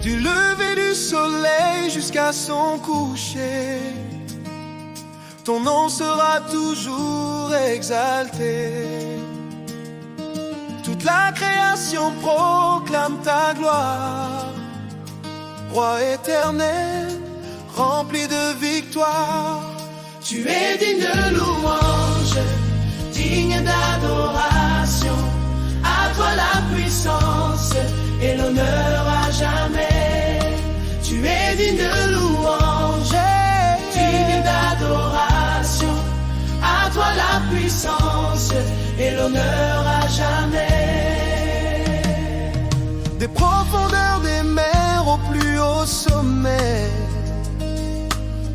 Du lever du soleil jusqu'à son coucher, ton nom sera toujours exalté. Toute la création proclame ta gloire, Roi éternel, rempli de victoire. Tu es digne de louange, digne d'adoration. À toi la puissance et l'honneur à jamais. Tu es digne de louange, digne d'adoration. À toi la puissance et l'honneur à jamais. Des profondeurs des mers au plus haut sommet,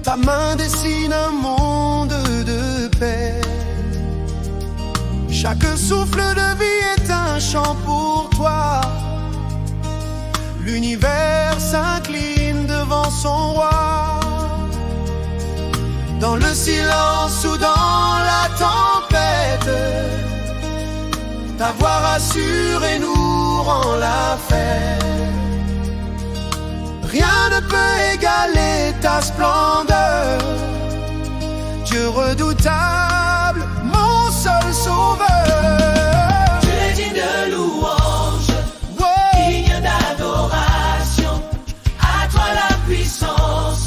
ta main dessine un monde de paix. Chaque souffle de vie est un chant pour toi. L'univers s'incline devant son roi. Dans le silence ou dans la tempête, ta voix rassure et nous rend la fête. Rien ne peut égaler ta splendeur, Dieu redoutable, mon seul sauveur. Tu es digne de louange, digne d'adoration. À toi la puissance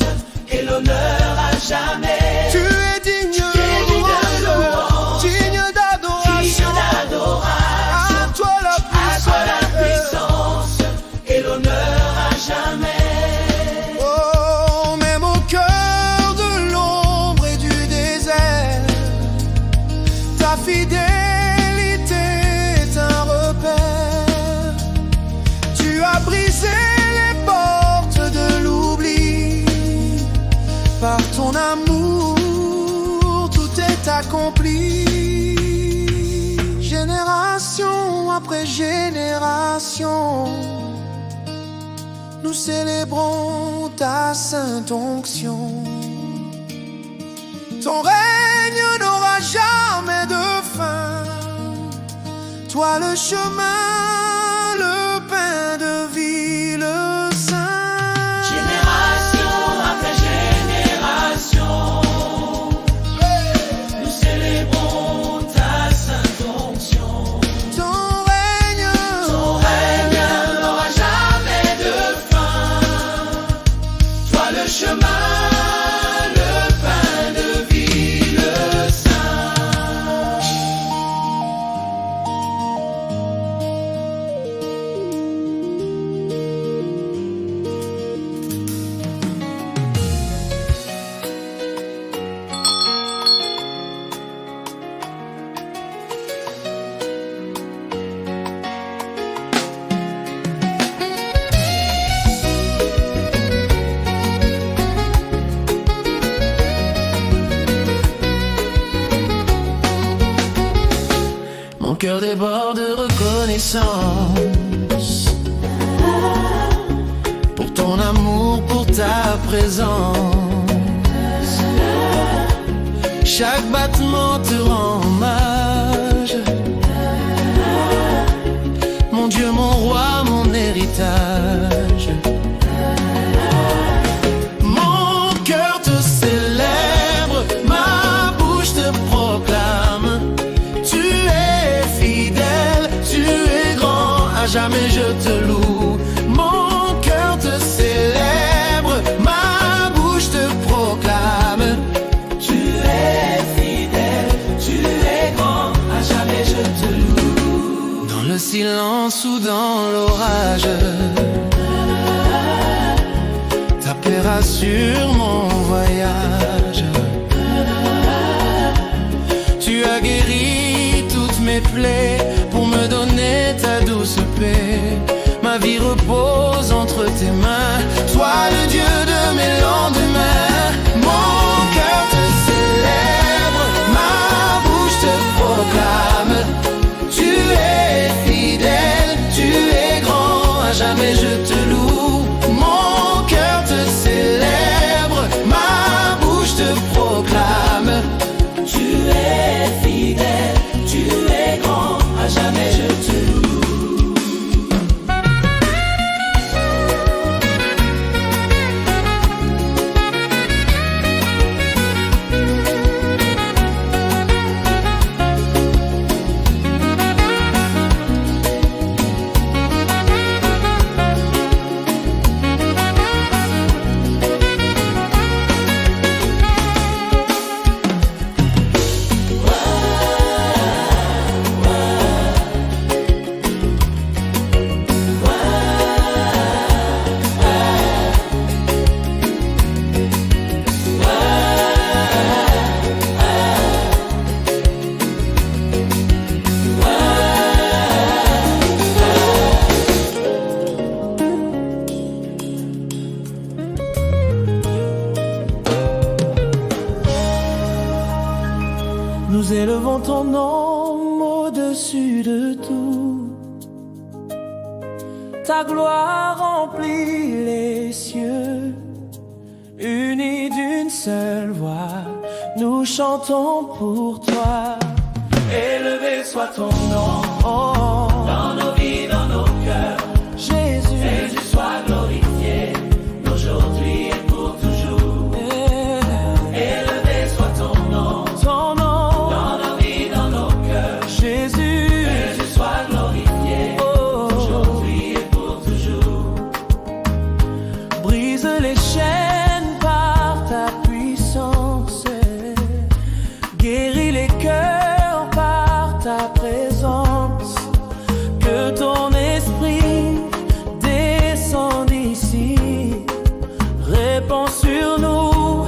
et l'honneur à jamais. Tu es digne de louange, digne d'adoration. À toi la puissance et l'honneur à jamais. Fidélité est un repère. Tu as brisé les portes de l'oubli. Par ton amour, tout est accompli. Génération après génération, nous célébrons ta sainte onction. Ton règne n'aura jamais de fin. Toi le chemin, le pain de vie, le saint. Génération après génération, nous célébrons ta sainte onction. Ton règne n'aura jamais de fin. Toi le chemin, mon cœur déborde de reconnaissance pour ton amour, pour ta présence. Chaque battement te rend hommage. Mon Dieu, mon roi, mon héritage. Mon cœur te célèbre, ma bouche te proclame. Jamais je te loue, mon cœur te célèbre, ma bouche te proclame. Tu es fidèle, tu es grand, à jamais je te loue. Dans le silence ou dans l'orage, ta paix rassure mon voyage. Tu as guéri toutes mes plaies pour me donner ta douce paix. Ma vie repose entre tes mains. Sois le Dieu de mes lendemains. Mon cœur te célèbre, ma bouche te proclame. Tu es fidèle, tu es grand, à jamais je te loue. Mon cœur te célèbre, ma bouche te proclame. Tu es fidèle, tu es grand, à jamais je te loue. Nous élevons ton nom au-dessus de tout. Ta gloire remplit les cieux. Unis d'une seule voix, nous chantons pour toi. Élevé soit ton nom, dans nos vies, dans nos cœurs. Jésus, Jésus soit glorifié, aujourd'hui et pour toujours. Élevé soit ton nom, dans nos vies, dans nos cœurs. Jésus, Jésus soit glorifié, aujourd'hui et pour toujours. Brise les chaînes par ta puissance, guéris les cœurs par ta présence. Que ton esprit descende ici, répand sur nous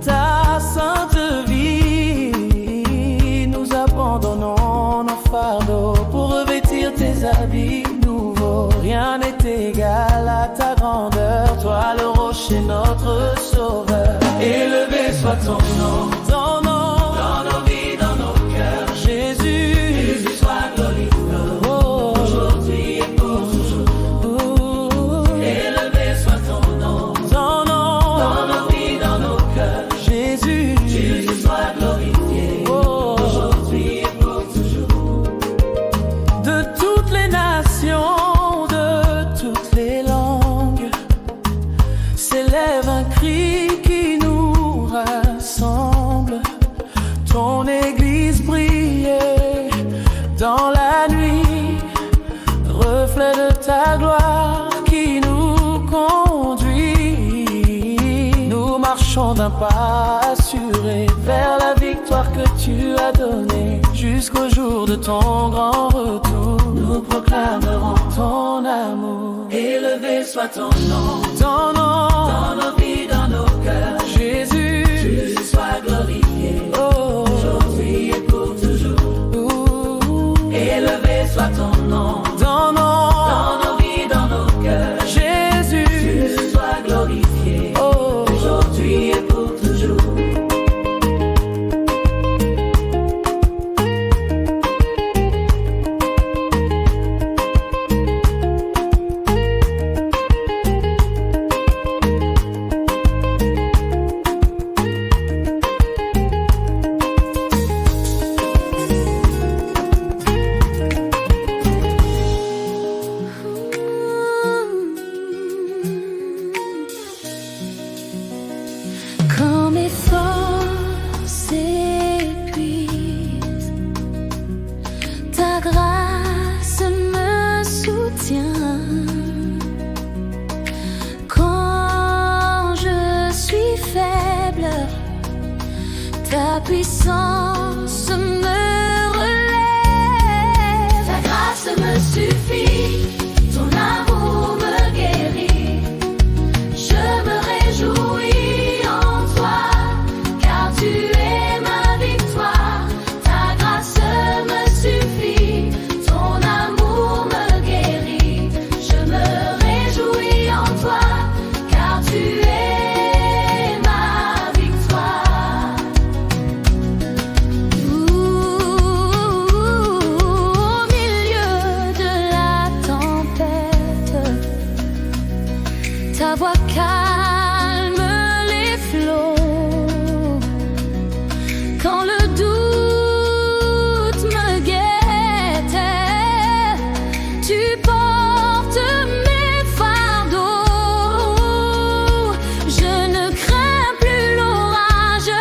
ta sainte vie. Nous abandonnons nos fardeaux pour revêtir tes habits nouveaux. Rien n'est égal à ta grandeur, toi le rocher, notre sauveur. Élevé soit ton nom, dans nos vies, dans nos cœurs. Jésus, Jésus soit glorifié, aujourd'hui et pour toujours. Élevé soit ton nom, dans nos vies, dans nos cœurs. Jésus, Jésus soit glorifié, aujourd'hui et pour toujours. De toutes les nations, de toutes les langues, s'élève un cri qui nous rassemble. Ton église brille dans la nuit, reflet de ta gloire qui nous conduit. Nous marchons d'un pas assuré vers la victoire que tu as donnée. Jusqu'au jour de ton grand retour, nous proclamerons ton amour. Élevé soit ton nom, dans nos vies, dans nos cœurs. Jésus, Jésus soit glorifié, aujourd'hui et pour toujours. Élevé soit ton nom, dans nos vies, dans nos cœurs. Jésus, Jésus soit glorifié, aujourd'hui et pour toujours. Quand mes forces s'épuisent, ta grâce me soutient. Quand je suis faible, ta puissance me relève. Ta grâce me suffit, ton amour me guérit. Je me réjouis en toi, car tu es ma victoire. Ta grâce me suffit, ton amour me guérit. Je me réjouis en toi, car tu es ma victoire. Au milieu de la tempête, ta voix calme les flots. Quand le doute me guette, tu portes mes fardeaux. Je ne crains plus l'orage,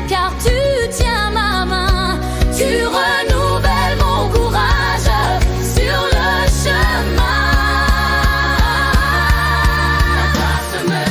car tu tiens ma main. Tu renouvelles mon courage sur le chemin. Ta grâce me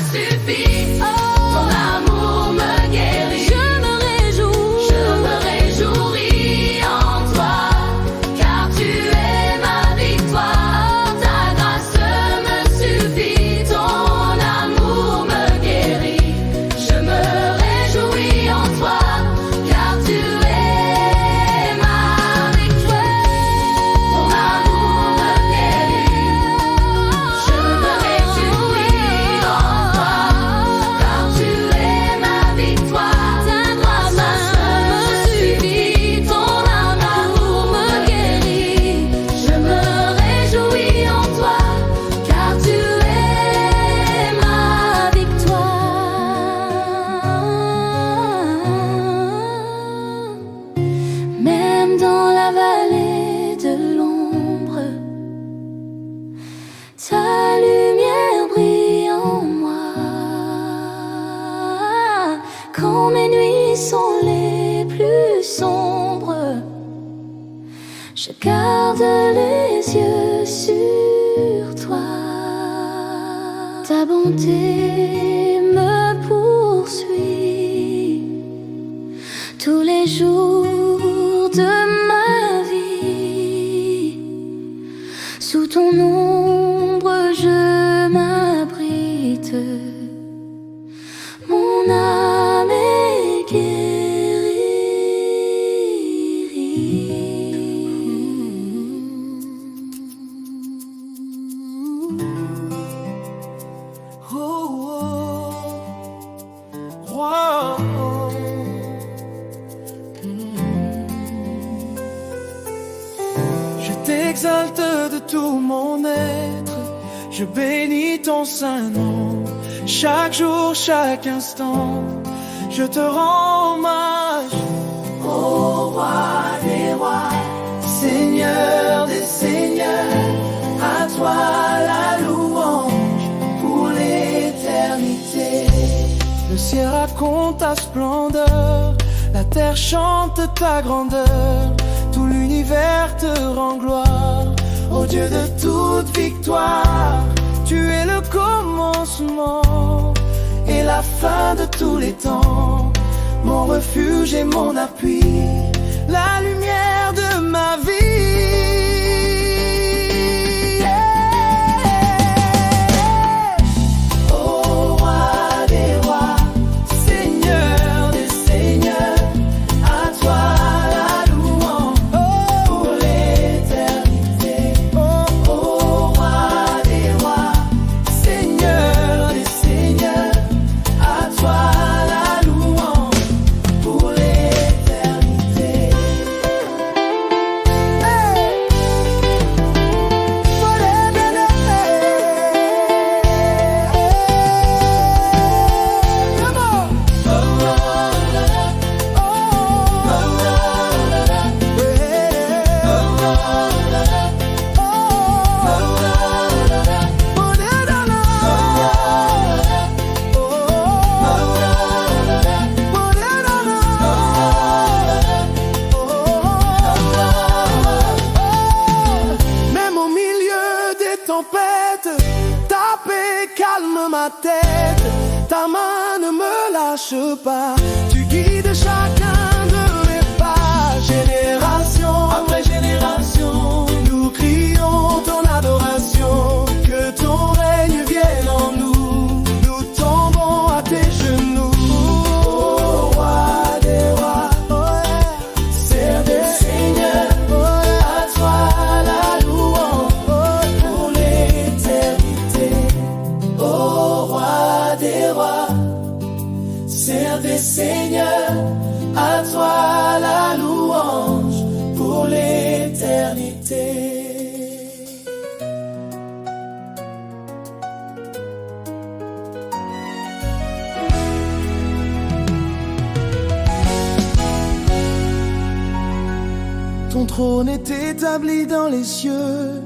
garde les yeux sur toi. Ta bonté me poursuit tous les jours de ma vie. Sous ton ombre je m'abrite. Mon âme est guérie. Je t'exalte de tout mon être, je bénis ton saint nom. Chaque jour, chaque instant, je te rends hommage. Ô roi des rois, Seigneur des seigneurs, à toi la louange pour l'éternité. Le ciel raconte ta splendeur, la terre chante ta grandeur, tout l'univers te rend gloire. Ô Dieu de toute victoire, tu es le commencement et la fin de tous les temps, mon refuge et mon appui, la lumière de ma vie. Calme ma tête, ta main ne me lâche pas. Tu guides chacun de mes pas. Génération après génération, nous crions ton adoration. Que ton règne vienne en nous, nous tombons à tes genoux. Ô roi des rois, Seigneur des seigneurs, à toi la louange pour l'éternité. Ô roi des rois, Seigneur des seigneurs, à toi la louange pour l'éternité. Ton trône est établi dans les cieux,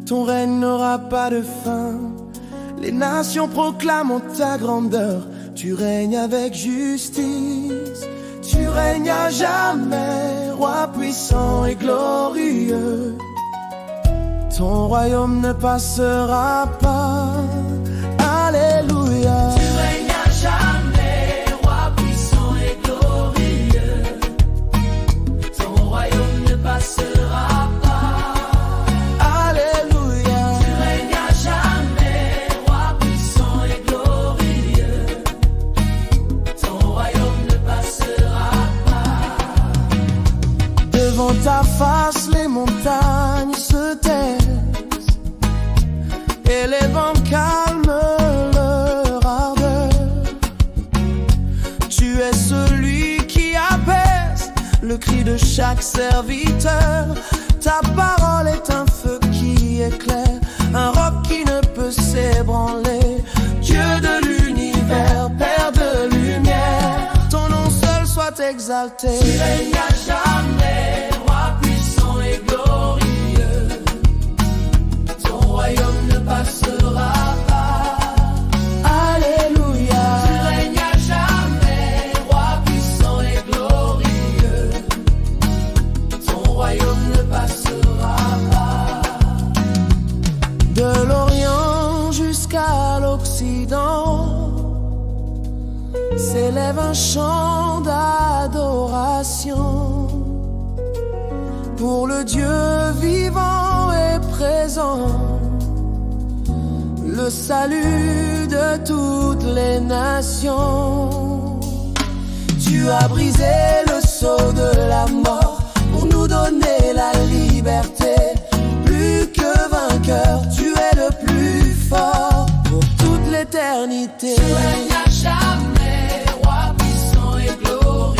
ton règne n'aura pas de fin. Les nations proclament ta grandeur, tu règnes avec justice. Tu règnes à jamais, roi puissant et glorieux. Ton royaume ne passera pas, alléluia. Tu règnes à jamais, roi puissant et glorieux. Ton royaume ne passera pas, alléluia. Tu règnes à jamais, roi puissant et glorieux. Ton royaume ne passera pas. Devant ta face, les montagnes se taisent et les vents calment leur ardeur. Tu es celui qui apaise le cri de chaque serviteur. Ta parole est un feu qui éclaire, un roc qui ne peut s'ébranler. Dieu de l'univers, Père de lumière, ton nom seul soit exalté. Tu règnes à jamais, roi puissant et glorieux. Ton royaume ne passera pas, alléluia. Tu règnes à jamais, roi puissant et glorieux. Ton royaume ne passera pas. s'élève un chant d'adoration pour le Dieu vivant et présent, le salut de toutes les nations. Tu as brisé le sceau de la mort pour nous donner la liberté. Plus que vainqueur, tu es le plus fort pour toute l'éternité. Tu règnes à jamais, roi puissant et glorieux.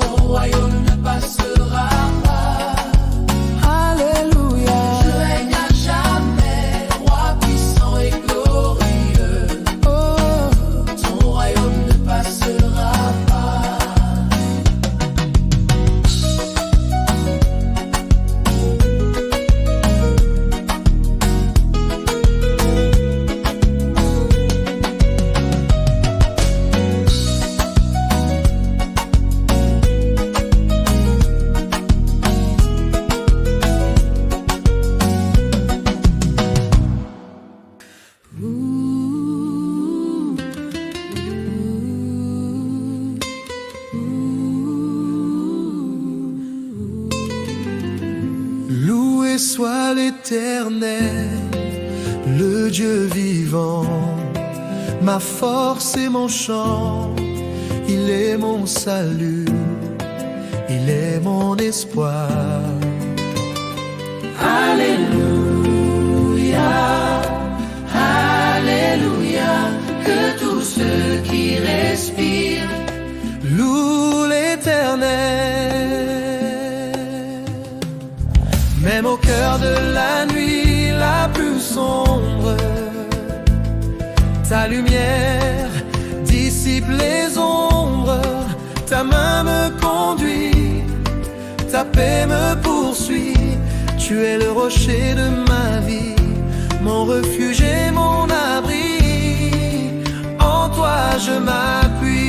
Ton royaume ne passera pas. Alléluia. Tu règnes à jamais, roi puissant et glorieux. Ton royaume ne passera pas. Loué soit l'Éternel, le Dieu vivant, ma force et mon chant. Il est mon salut, il est mon espoir. Alléluia, Alléluia, que tous ceux qui respirent Loue l'Éternel. Même au cœur de la nuit la plus sombre, ta lumière dissipe les ombres. Ta main me conduit, ta paix me poursuit. Tu es le rocher de ma vie, mon refuge et mon abri. En toi je m'appuie.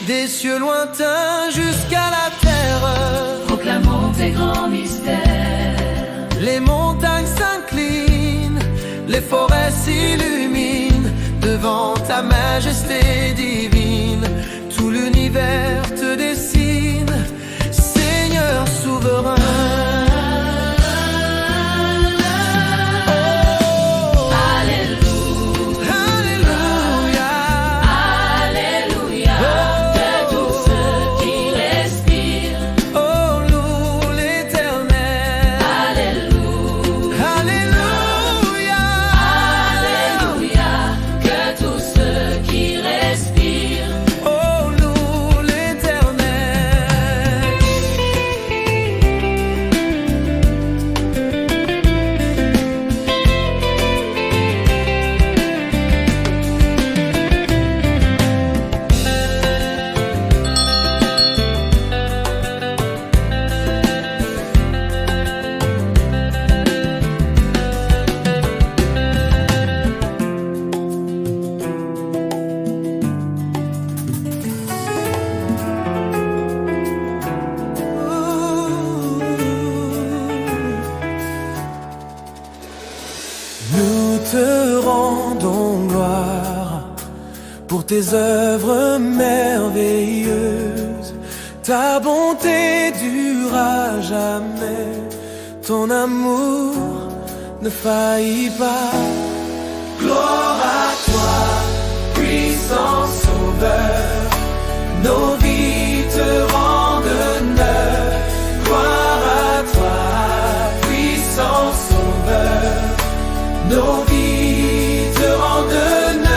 Des cieux lointains jusqu'à la terre, proclamons tes grands mystères. les montagnes s'inclinent, les forêts s'illuminent devant ta majesté divine. Tout l'univers te dessine, Seigneur souverain. Nous te rendons gloire pour tes œuvres merveilleuses. Ta bonté dure à jamais, ton amour ne faillit pas. Gloire à toi, puissant sauveur, nos vies te rendent honneur. Gloire à toi, puissant sauveur, nos vies te rendent honneur.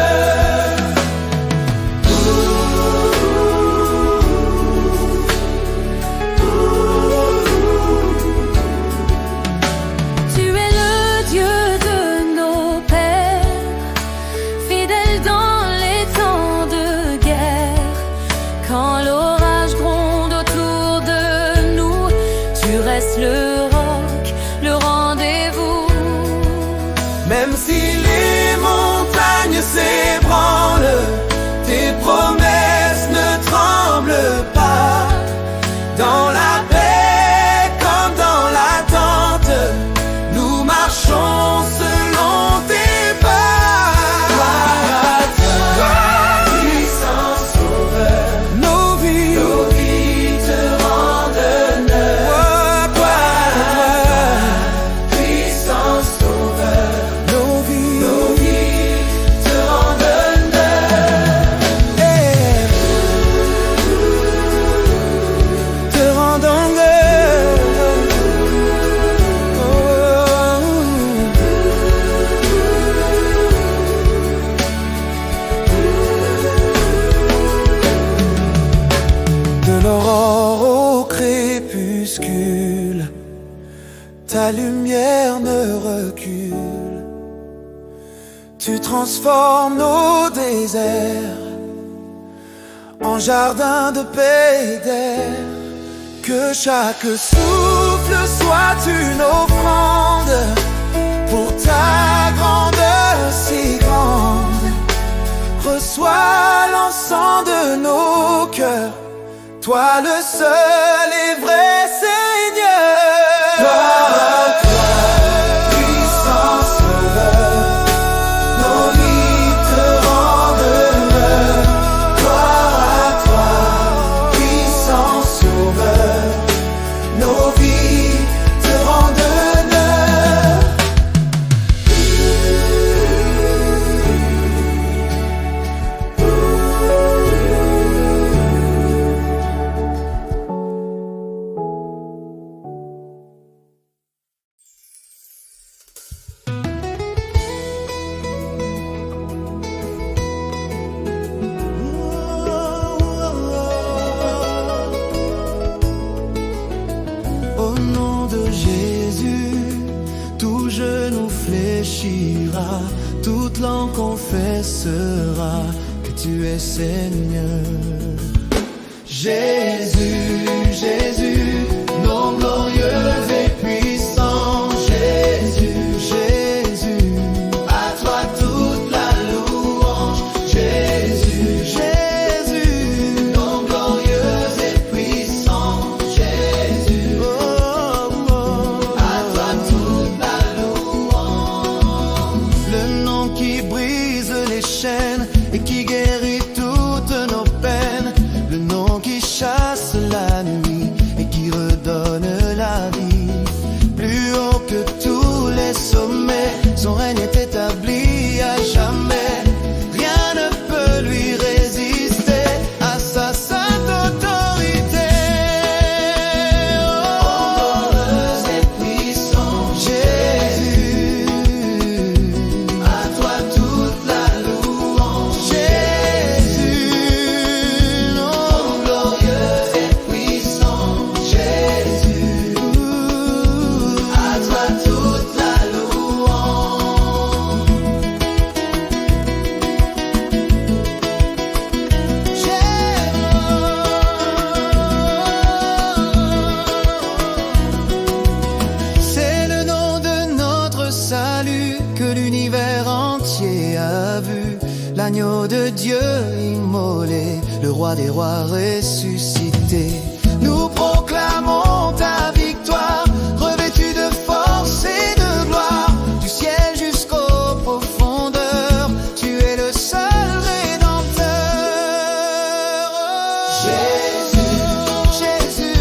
Tu es le Dieu de nos pères, fidèle dans les temps de guerre. Quand l'orage gronde autour de nous, tu restes le roc, le rendez-vous. Même si les montagnes s'ébranlent, tes promesses ne tremblent pas. Dans la paix comme dans l'attente, nous marchons selon tes pas. Tu transformes nos déserts en jardin de paix et d'air. Que chaque souffle soit une offrande pour ta grandeur si grande. Reçois l'encens de nos cœurs, toi le seul et vrai Seigneur. Gloire à toi, puissant Sauveur, nos vies te rendent honneur. Gloire à toi, puissant Sauveur, nos vies te rendent honneur. Au nom de Jésus, tout genou fléchira, toute langue confessera que tu es Seigneur. Jésus, Jésus, nom glorieux et puissant. Jésus, Jésus, à toi toute la louange. Jésus, Jésus, nom glorieux et puissant. Jésus, oh, oh, à toi toute la louange. Le nom qui brise les chaînes et qui guérit toutes nos peines. Le nom qui chasse la nuit et qui redonne la vie. Plus haut que tous les sommets, son règne est établi à jamais. Rien ne peut lui résister à sa sainte autorité. Oh, glorieux et puissant Jésus, à toi toute la louange. Jésus, nom glorieux et puissant. Jésus, à toi toute la louange. C'est le nom de notre salut que l'univers entier a vu. L'agneau de Dieu immolé, le roi des rois ressuscité. Nous proclamons ta victoire, revêtu de force et de gloire. Du ciel jusqu'aux profondeurs, tu es le seul rédempteur. Jésus, Jésus,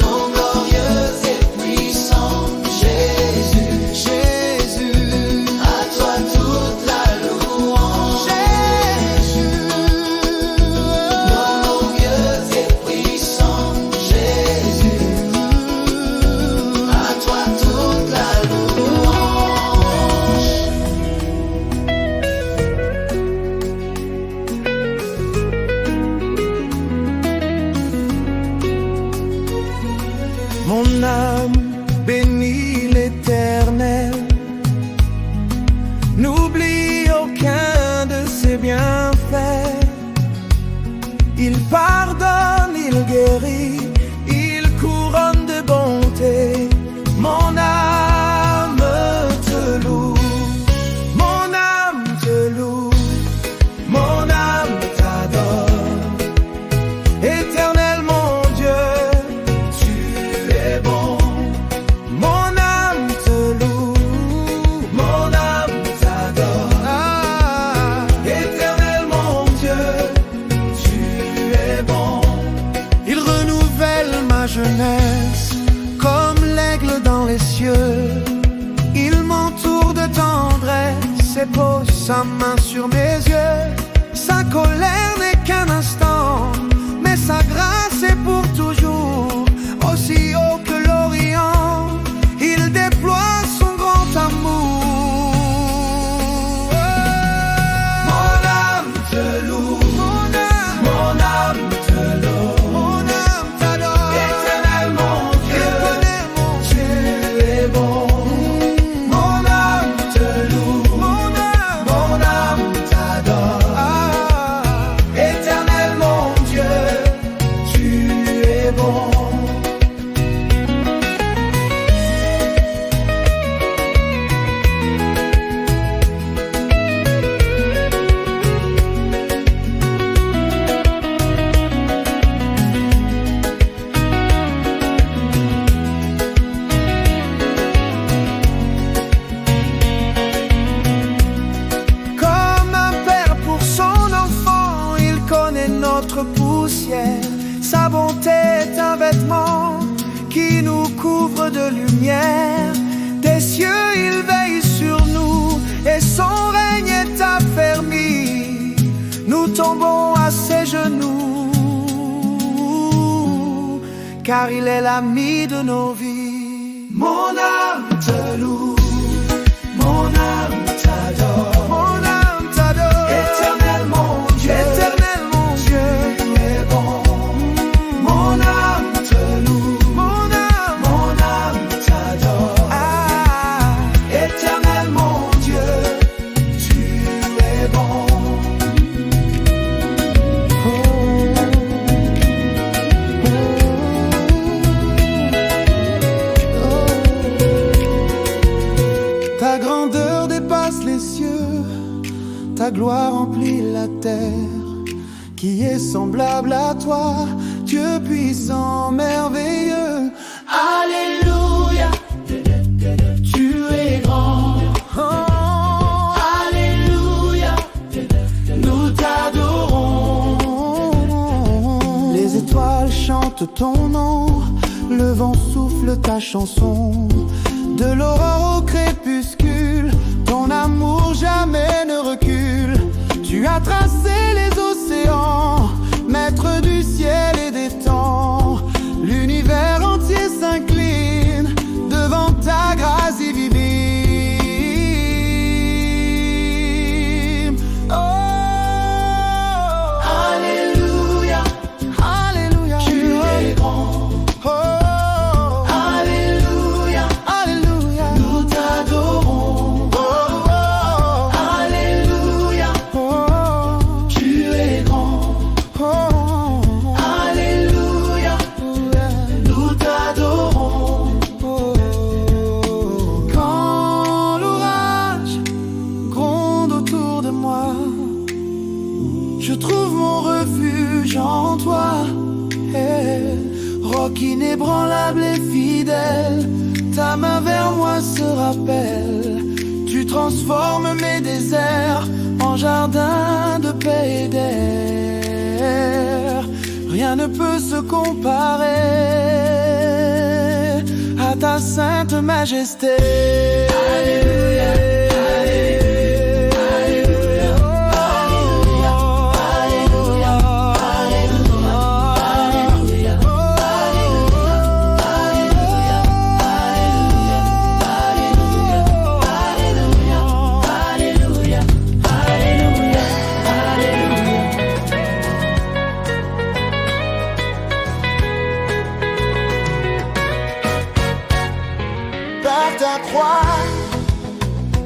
nom glorieux et puissant. Jésus, Jésus, à toi toute la louange. Jésus, nom glorieux et puissant. Jésus, à toi toute la louange. Mon âme bénit l'Éternel, n'oublie aucun de ses bienfaits. Il pardonne, il guérit, il couronne de bonté. Mon âme te loue, mon âme te loue, mon âme t'adore. Éternel mon Dieu, tu es bon. Mon âme te loue, mon âme t'adore. Ah, Éternel mon Dieu, tu es bon. Il renouvelle ma jeunesse comme l'aigle dans les cieux. Il m'entoure de tendresse et pose sa main sur mes yeux. Sa colère n'est qu'un instant, mais sa grâce est pour toujours. Aussi haut que l'Orient, il déploie son grand amour. Mon âme te loue, mon âme te loue, mon âme t'adore. Éternel mon Dieu, tu es bon. Mon âme te loue, mon âme ombre de lumière. Des cieux, il veille sur nous et son règne est affermi. Nous tombons à ses genoux, car il est l'ami de nos vies. Mon âme te loue, mon âme t'adore, mon âme t'adore. Éternel mon Dieu, tu es bon. Mon âme te loue, mon âme t'adore. Ah, éternel mon Dieu, tu es bon. Ta grandeur dépasse les cieux, ta gloire remplit la terre. Qui est semblable à toi, Dieu puissant, merveilleux. Alléluia, tu es grand. Oh, alléluia, nous t'adorons. Les étoiles chantent ton nom, le vent souffle ta chanson. De l'aurore au crépuscule, ton amour jamais ne recule. Tu as tracé les océans, maître du ciel et des temps. L'univers entier s'incline devant ta grâce divine. Oh, alléluia, alléluia, tu es grand. Oh, je trouve mon refuge en toi, roc inébranlable et fidèle. Ta main vers moi se rappelle. Tu transformes mes déserts en jardin de paix et d'air. Rien ne peut se comparer à ta sainte majesté. Alléluia. Par ta croix,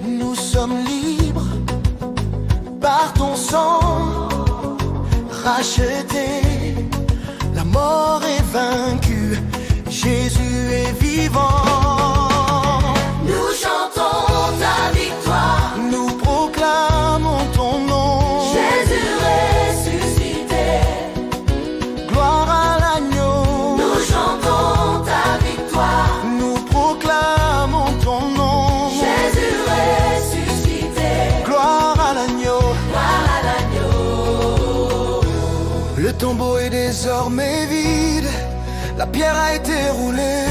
nous sommes libres. Par ton sang, rachetés. La mort est vaincue, Jésus est vivant. Nous chantons ta victoire, nous proclamons ton nom. Jésus ressuscité, gloire à l'agneau. nous chantons ta victoire, nous proclamons ton nom. Jésus ressuscité, gloire à l'agneau. gloire à l'agneau. Le tombeau est désormais vide, la pierre a été roulée.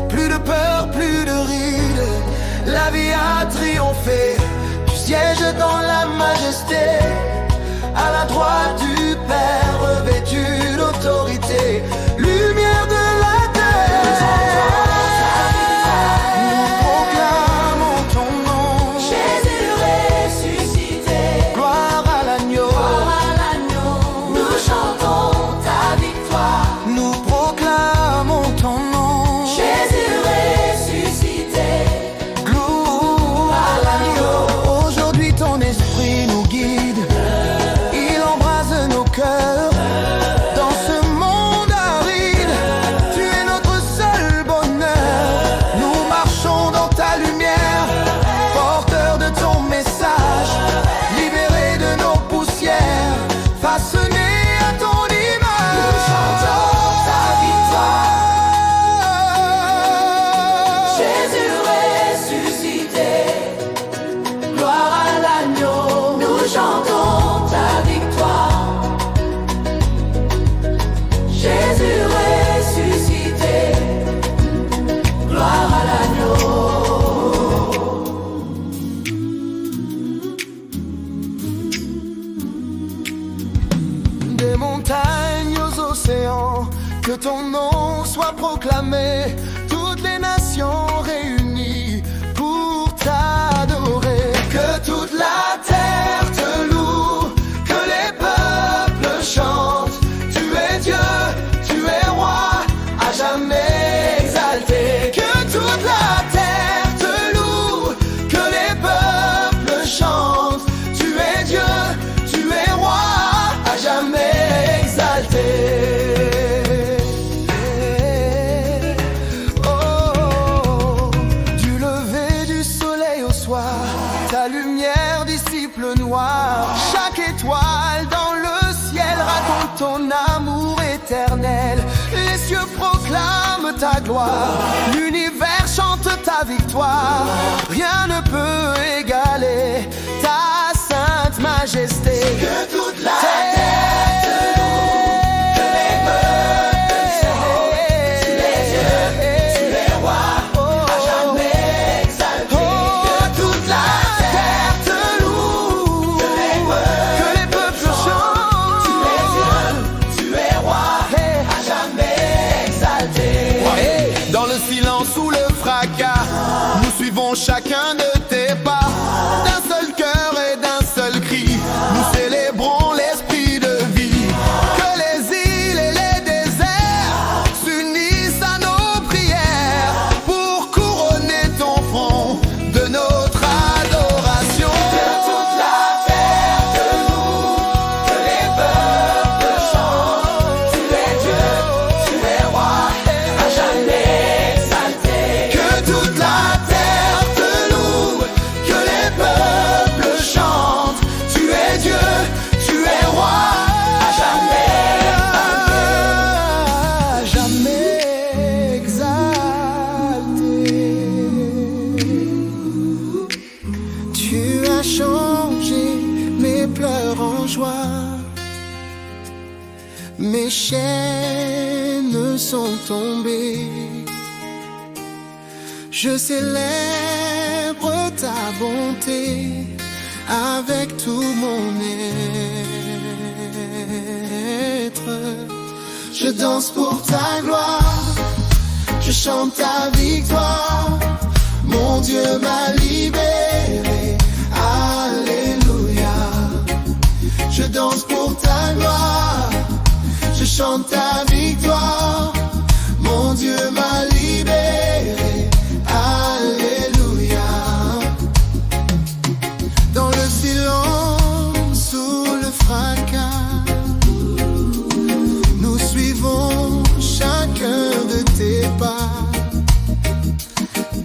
Plus de peur, plus de rides, la vie a triomphé. Tu sièges dans la majesté, à la droite du Père, revêtu d'autorité. Lumière de la terre, nous proclamons ton nom. Jésus ressuscité, Gloire à l'agneau, gloire à l'agneau. Nous chantons ta victoire, nous proclamons ton nom. Jésus ressuscité, Gloire à l'agneau. Aujourd'hui ton esprit nous guide, il embrase nos cœurs. ton nom soit proclamé, toutes les nations réunies pour t'adorer. Que toute la terre te loue, que les peuples chantent. Tu es Dieu, tu es roi, à jamais exalté. Que toute la terre te loue, que les peuples chantent. Tu es Dieu, tu es roi, à jamais exalté. Ta lumière dissipe le noir. Chaque étoile dans le ciel raconte ton amour éternel. Les cieux proclament ta gloire, l'univers chante ta victoire. Rien ne peut égaler ta sainte majesté. Que toute la terre te loue, que les peuples chantent. Tu es Dieu, tu es roi, à jamais exalté. Que toute la sous le fracas, nous suivons chacun de tes pas. D'un seul cœur et d'un seul cri, nous célébrons l'esprit de vie. Que les îles et les déserts s'unissent à nos prières pour couronner ton front de notre adoration. Que toute la terre te loue, que les peuples chantent. Tu es Dieu, tu es roi, à jamais. Toute la terre te loue, que les peuples chantent. Tu es Dieu, tu es roi, à jamais exalté. Tu as changé mes pleurs en joie. Mes chaînes sont tombées. Je célèbre ta bonté avec tout mon être. Je danse pour ta gloire, je chante ta victoire. Mon Dieu m'a libéré, alléluia. Je danse pour ta gloire, je chante ta victoire. Mon Dieu m'a libéré, alléluia. Dans le silence, sous le fracas, nous suivons chacun de tes pas.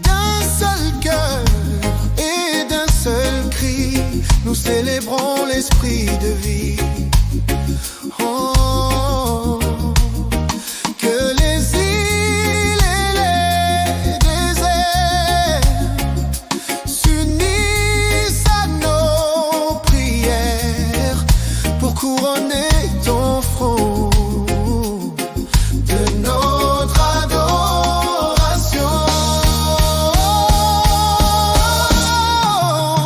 D'un seul cœur et d'un seul cri, nous célébrons l'esprit de vie. Oh, que les couronner ton front de notre adoration.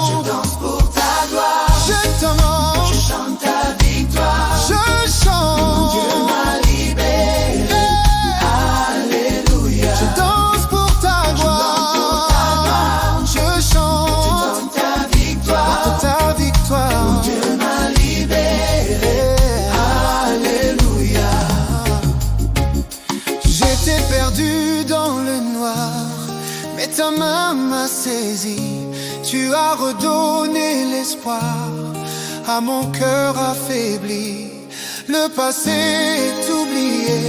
Je danse pour ta gloire, je t'honore, je chante ta victoire, je chante. Mon Dieu m'a libéré, alléluia. Je danse pour ta gloire, je chante ta victoire, ta victoire. Mon Dieu m'a libéré. J'étais perdu dans le noir, mais ta main m'a saisi. Tu as redonné l'espoir à mon cœur affaibli. Le passé est oublié,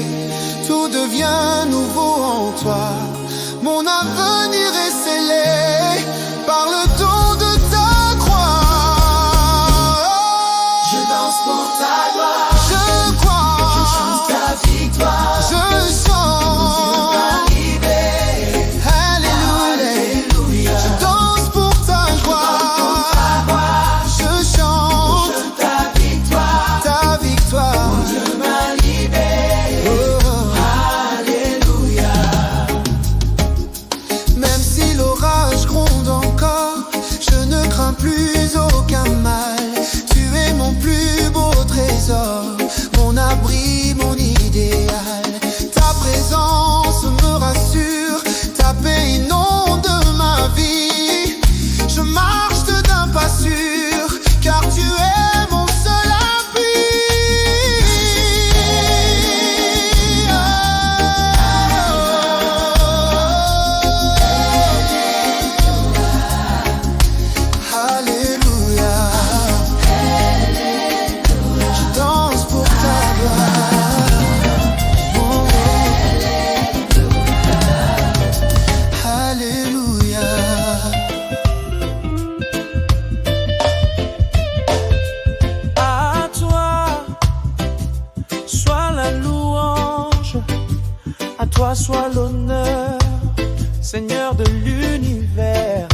tout devient nouveau en toi. Mon avenir est scellé par le don de ta croix. Je danse pour ta gloire, je crois, je chante ta victoire, je chante. Mon Dieu m'a libéré, alléluia. Je danse pour ta gloire, je chante ta victoire, mon Dieu m'a libéré, alléluia. Même si l'orage gronde encore, reçois l'honneur, Seigneur de l'univers,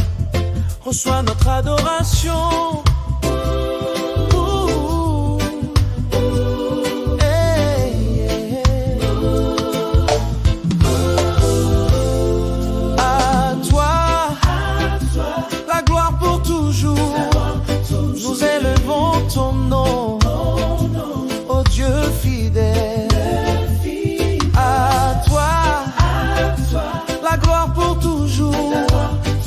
reçois notre adoration. À toi, la gloire pour toujours, nous élevons ton nom, ô Dieu fidèle. À toi, la gloire pour toujours,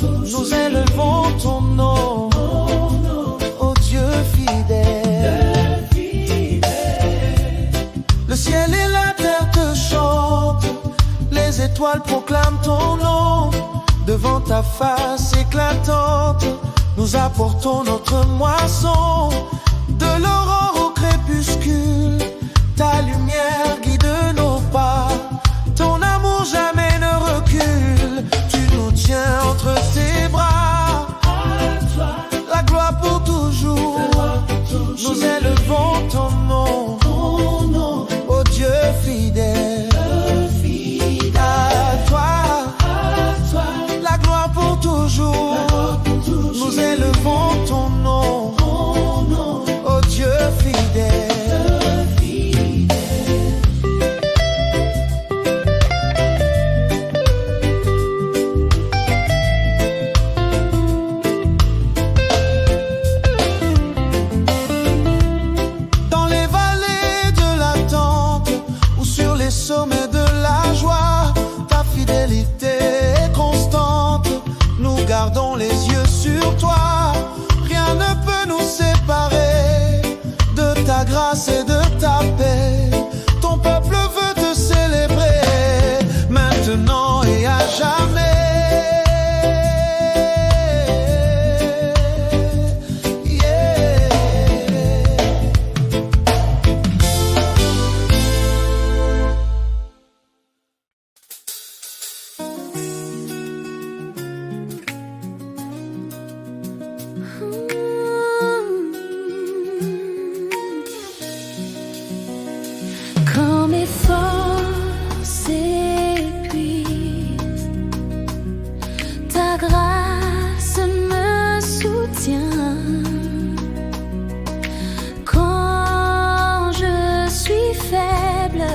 nous élevons ton nom, ô Dieu fidèle. Le ciel et la terre te chantent, les étoiles proclament ton nom. Devant ta face éclatante, nous apportons notre moisson. De l'aurore au crépuscule, ta lumière guide nos pas. Ton amour jamais ne recule, tu nous tiens entre tes bras. La gloire pour toujours, nous élevons ton nom, ô Dieu fidèle. À toi, la gloire pour toujours, nous élevons ton nom, ô Dieu fidèle. Dans les vallées de l'attente ou sur les sommets de la joie, ta fidélité est constante. Nous gardons les yeux sur toi. Rien ne peut nous séparer de ta grâce et de ta paix. Ton peuple veut te célébrer maintenant et à jamais. Yeah. Quand mes forces s'épuisent, ta grâce me soutient. Quand je suis faible,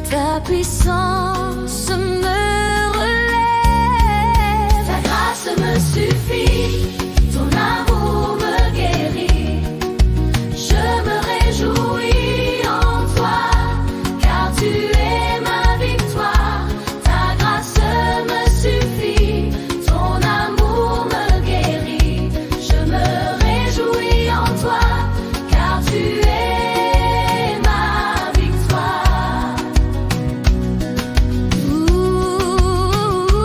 ta puissance me relève. Ta grâce me suffit, ton amour me guérit. Je me réjouis en toi, car tu es ma victoire. Ta grâce me suffit, ton amour me guérit. Je me réjouis en toi, car tu es ma victoire. Au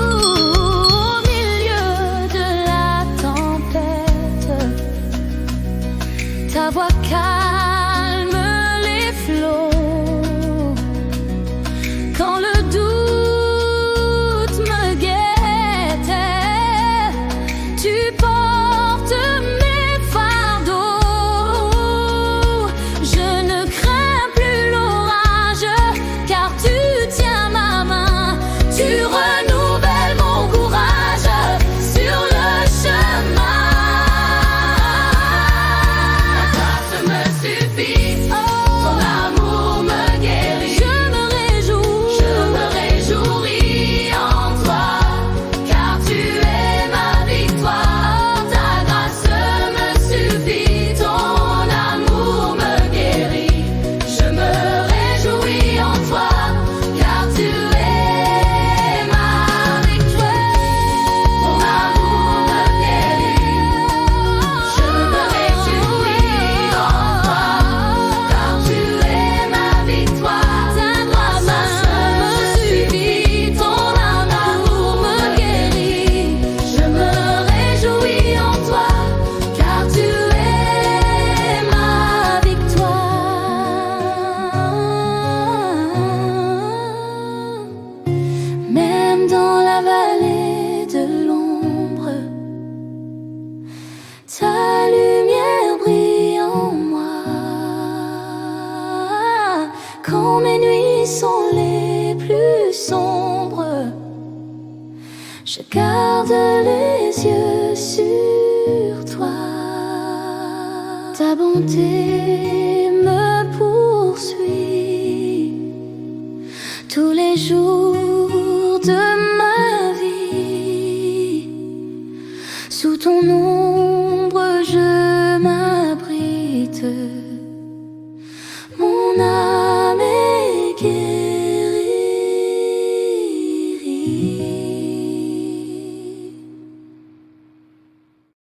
milieu de la tempête, ta voix calme les flots. Quand le doute me guette, tu portes mes fardeaux. Je ne crains plus l'orage, car tu tiens ma main. Tu renouvelles mon courage sur le chemin. Ta grâce me suffit, ton amour me guérit. Je me réjouis en toi, car tu es ma victoire. Ta grâce me suffit, ton amour me guérit. Je me réjouis en toi, car tu es ma victoire. Mon amour me guérit. Je me réjouis en toi, car tu es ma victoire. Ta grâce me suffit, ton amour me guérit. Je me réjouis en toi, car tu es ma victoire. Même dans la vallée de l'ombre, ta lumière brille en moi. Quand mes nuits sont les plus plus sombre, je garde les yeux sur toi. Ta bonté me poursuit tous les jours de ma vie. Sous ton ombre je m'abrite, mon âme